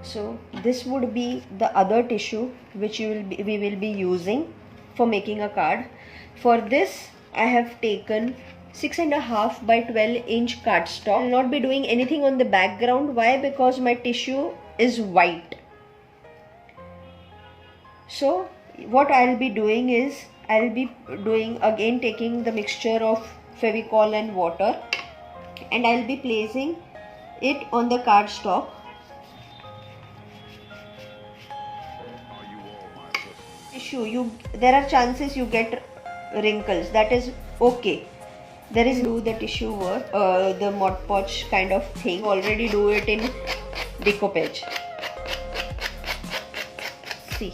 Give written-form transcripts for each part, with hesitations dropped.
So this would be the other tissue which we will be using for making a card. For this I have taken 6.5 by 12-inch cardstock. I will not be doing anything on the background. Why? Because my tissue is white. So what I will be doing is, I will be doing again taking the mixture of Fevicol and water, and I will be placing it on the cardstock. Tissue, there are chances you get wrinkles. That is okay. There is do the tissue work, the Mod Podge kind of thing. Already do it in decoupage. See,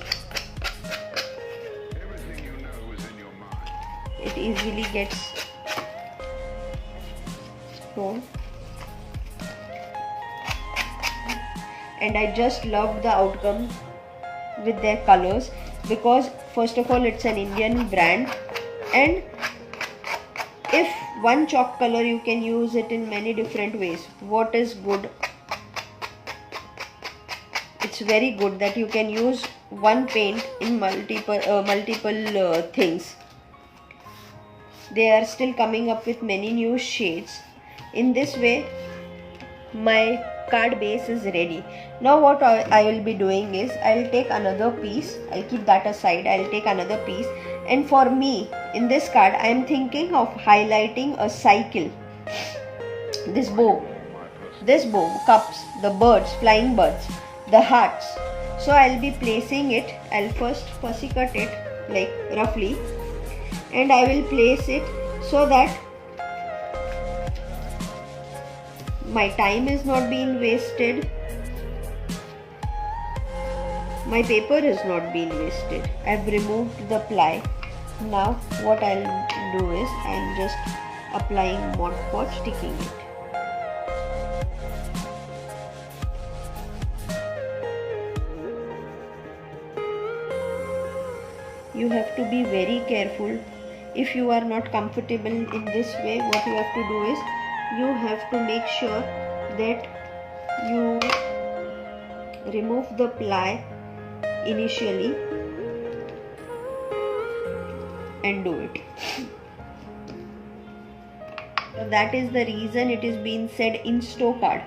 it easily gets thrown, and I just love the outcome with their colors, because first of all it's an Indian brand, and if one chalk color you can use it in many different ways. What is good? It's very good that you can use one paint in multiple things. They are still coming up with many new shades. In this way my card base is ready. Now what I will be doing is, I will take another piece, I'll keep that aside, I'll take another piece, and for me in this card I am thinking of highlighting a cycle. This bow, cups, the birds, flying birds, the hearts. So I'll be placing it. I'll first fussy cut it like roughly, and I will place it so that my time is not being wasted, my paper is not being wasted. I've removed the ply. Now what I'll do is, I'm just applying Mod Podge, sticking it. You have to be very careful. If you are not comfortable in this way, what you have to do is, you have to make sure that you remove the ply initially and do it. So that is the reason it is being said Insto card.